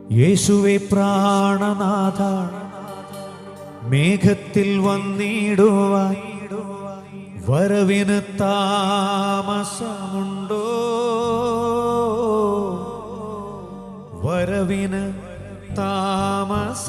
യേശുവേ പ്രാണനാഥ, മേഘത്തിൽ വന്നിടുവാൻ വരവിന് താമസമുണ്ടോ? വരവിന് താമസമുണ്ടോ?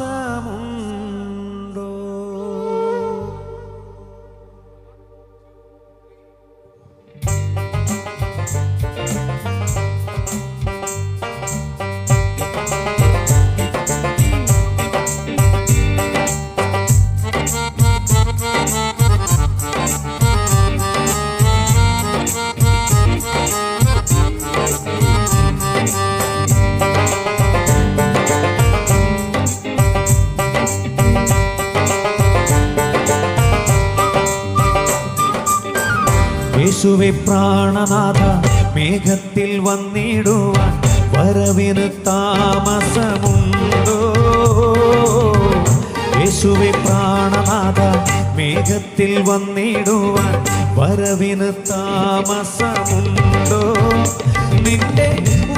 യേശുവേ പ്രാണനാഥ, മേഘത്തിൽ വന്നിടുവാൻ വരവിന് താമസമുണ്ടോ? യേശുവേ പ്രാണനാഥ, മേഘത്തിൽ വന്നിടുവാൻ വരവിന് താമസമുണ്ടോ? നിന്റെ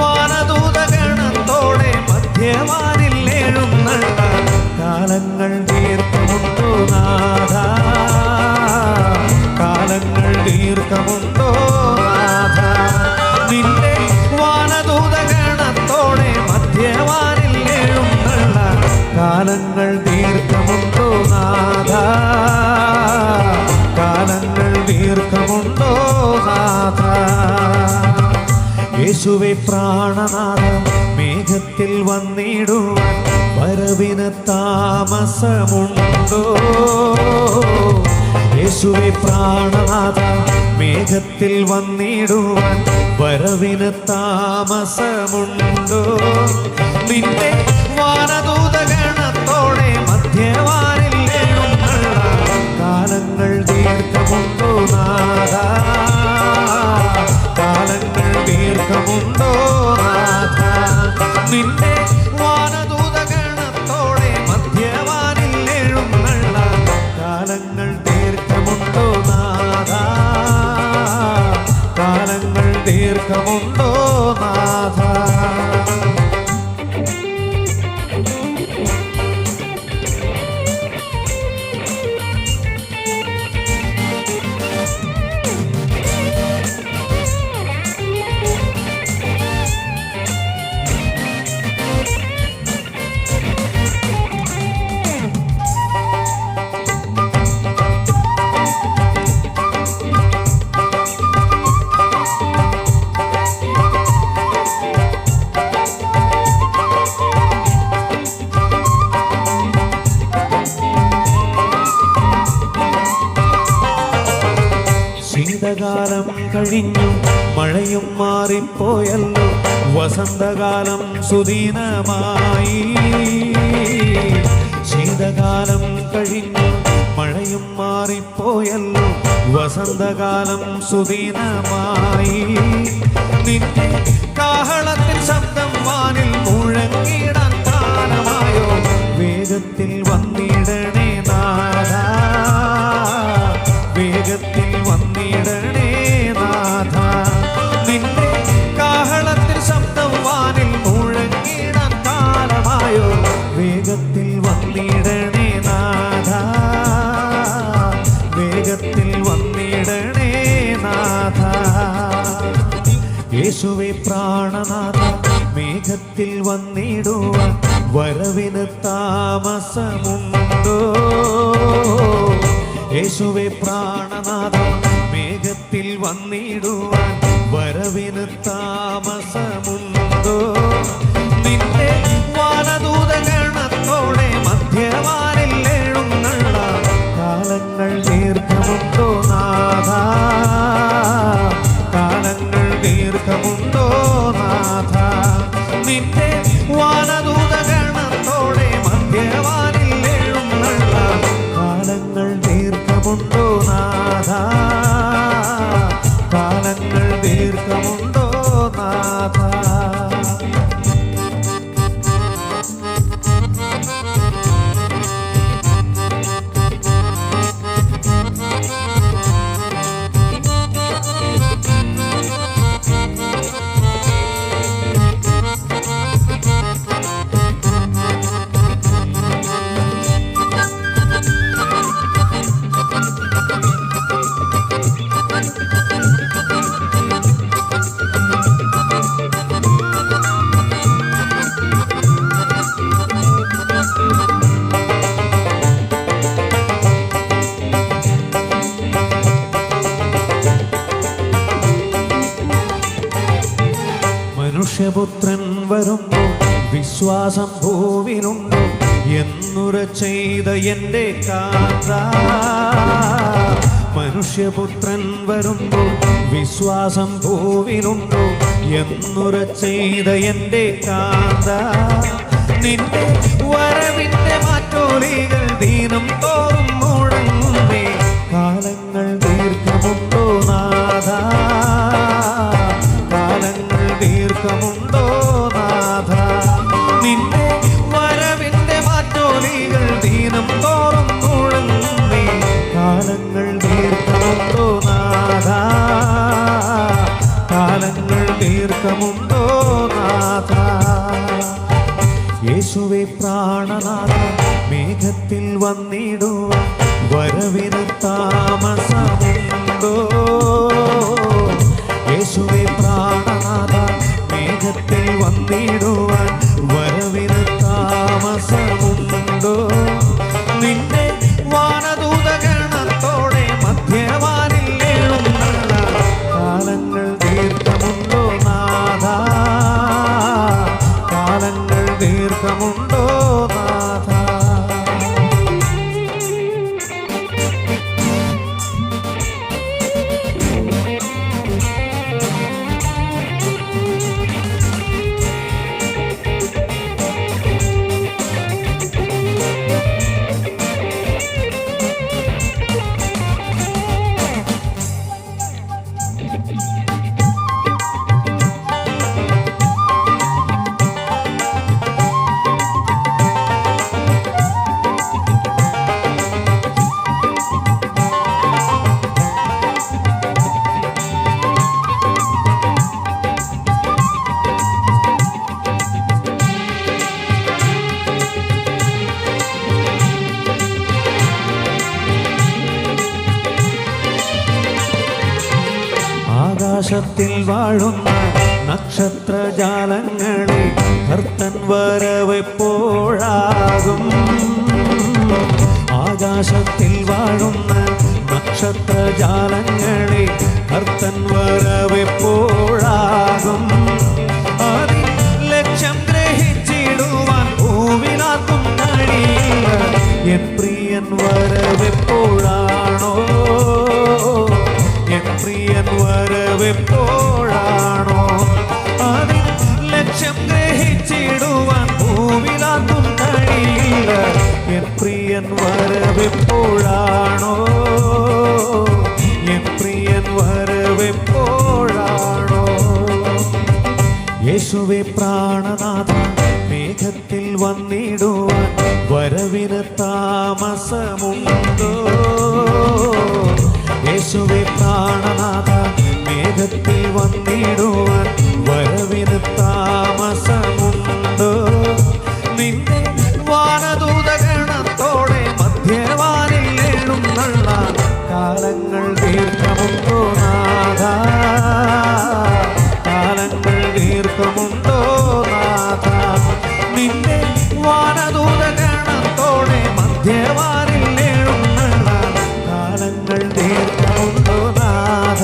വാനദൂതഗണത്തോടെ മധ്യവാനിൽ എഴുന്നള്ളാൻ കാലങ്ങൾ ദീർഘമുണ്ടോ നാഥ? കാലങ്ങൾ ദീർഘമുണ്ടോ നാഥ? നിന്റെ വാനദൂതഗണത്തോടെ മധ്യവാനിൽ എഴുന്നള്ളാൻ കാലങ്ങൾ ദീർഘമുണ്ടോ നാഥ? കാലങ്ങൾ ദീർഘമുണ്ടോ നാഥ? യേശുവേ പ്രാണനാഥ, മേഘത്തിൽ വന്നിടുവാൻ വരവിന് താമസമുണ്ടോ? യേശുവേ പ്രാണനാഥ, മേഘത്തിൽ വന്നിടുവാൻ വരവിന് താമസമുണ്ടോ? നിന്റെ വാനദൂതഗണത്തോടെ മധ്യവാനിൽ എഴുന്നള്ളാൻ കാലങ്ങൾ ദീർഘമുണ്ടോ നാഥ? കാലങ്ങൾ ദീർഘമുണ്ടോ നാഥ? നിന്റെ വാനദൂതഗണത്തോടെ മധ്യവാനിൽ എഴുന്നള്ളാൻ കാലങ്ങൾ ദീർഘമുണ്ടോ നാഥ? കാലങ്ങൾ ദീർഘമുണ്ടോ നാഥ? ശീതകാലം കഴിഞ്ഞു, മഴയും മാറിപ്പോയല്ലോ, വസന്തകാലം സുദിനമായി. ശീതകാലം കഴിഞ്ഞു, മഴയും മാറിപ്പോയല്ലോ, വസന്തകാലം സുദിനമായി. നിന്റെ കാഹളത്തിൽ ശബ്ദം വാനിൽ മുഴങ്ങിടാൻ കാലമായോ? വേഗത്തിൽ വന്നിടണേ നാഥ, വേഗത്തിൽ വന്നിടണേ നാഥ. നിന്റെ കാഹളത്തിൽ ശബ്ദം വാനിൽ മുഴങ്ങിടാൻ കാലമായോ? വേഗത്തിൽ വന്നിടണേ നാഥ, വേഗത്തിൽ വന്നിടണേ നാഥ. യേശുവേ പ്രാണനാഥ, മേഘത്തിൽ വന്നിടുവാൻ വരവിന് താമസമുണ്ടോ? യേശുവേ പ്രാണനാഥ, മേഘത്തിൽ വന്നിടുവാൻ വരവിന് താമസമുണ്ടോ? നിന്റെ വാനദൂതഗണത്തോടെ മധ്യവാനിൽ എഴുന്നള്ളാൻ കാലങ്ങൾ ദീർഘമുണ്ടോ നാഥ? കാലങ്ങൾ ദീർഘമുണ്ടോ നാഥ? നിന്റെ വാനദൂതഗണത്തോടെ മധ്യവാനിൽ എഴുന്നള്ളാൻ കാലങ്ങൾ ദീർഘമുണ്ടോ നാഥ? കാലങ്ങൾ ദീർഘമുണ്ടോ നാഥ? വിശ്വാസം ഭൂവിനുണ്ടോ എന്നുര ചെയ്ത എൻ്റെ കാന്ത. മനുഷ്യപുത്രൻ വരുമ്പോൾ വിശ്വാസം ഭൂവിനുണ്ടോ എന്നുര ചെയ്ത എൻ്റെ കാന്ത. നിന്റെ വരവിൻ്റെ മാറ്റോലികൾ ദീനം തോറും മുഴങ്ങുന്നേ. കാലങ്ങൾ ദീർഘമുണ്ടോ നാഥ, കാലങ്ങൾ ദീർഘമുണ്ടോ നാഥ. നിന്റെ വരവിൻ്റെ മാറ്റോലികൾ ദീനം തോറും മുഴങ്ങുന്നേ. കാലങ്ങൾ ദീർഘമുണ്ടോ നാഥ, കാലങ്ങൾ ദീർഘമുണ്ടോ നാഥ. യേശുവേ പ്രാണനാഥ, മേഘത്തിൽ വന്നിടുവാൻ വരവിന് താമസമുണ്ടോ? യേശുവേ പ്രാണനാഥ, മേഘത്തിൽ വന്നിടുവാൻ വരവിന് താമസമുണ്ടോ? നിന്റെ വാനദൂതഗണത്തോടെ മധ്യവാനിൽ എഴുന്നള്ള കാലങ്ങൾ ദീർഘമുണ്ടോ നാഥ, കാലങ്ങൾ ദീർഘമുണ്ടോ നാഥ. ആകാശത്തിൽ വാഴുന്ന നക്ഷത്രജാലങ്ങളെ കർത്തൻ വരവെപ്പോഴാകും? ആകാശത്തിൽ വാഴുന്ന നക്ഷത്രജാലങ്ങളെ കർത്തൻ വരവെപ്പോഴാകും? അതിൽ ലക്ഷ്യം ഗ്രഹിച്ചിടുവാൻ ഭൂവിലാർക്കും കഴിയില്ല. എൻ പ്രിയൻ വരവെപ്പോഴാണോ, എൻ പ്രിയൻ വരവെപ്പോഴാണോ? അതിൽ ലക്ഷ്യം ഗ്രഹിച്ചിടുവാൻ ഭൂവിലാർക്കും കഴിയില്ല. എൻ പ്രിയൻ വരവെപ്പോഴാണോ, എൻ പ്രിയൻ വരവെപ്പോഴാണോ? യേശുവേ പ്രാണനാഥ, മേഘത്തിൽ വന്നിടുവാൻ വരവിന് താമസമുണ്ടോ? യേശുവേ പ്രാണനാഥ, മേഘത്തിൽ വന്നിടുവാൻ വരവിന് താമസമുണ്ടോ? നിന്റെ വാനദൂതഗണത്തോടെ മധ്യവാനിൽ എഴുന്നള്ള കാലങ്ങൾ ദീർഘമുണ്ടോ നാഥ, കാലങ്ങൾ ദീർഘമുണ്ടോ നാഥ. നിന്റെ വാനദൂതഗണത്തോടെ മധ്യവാനിൽ എഴുന്നള്ള കാലങ്ങൾ ദീർഘമുണ്ടോ നാഥ.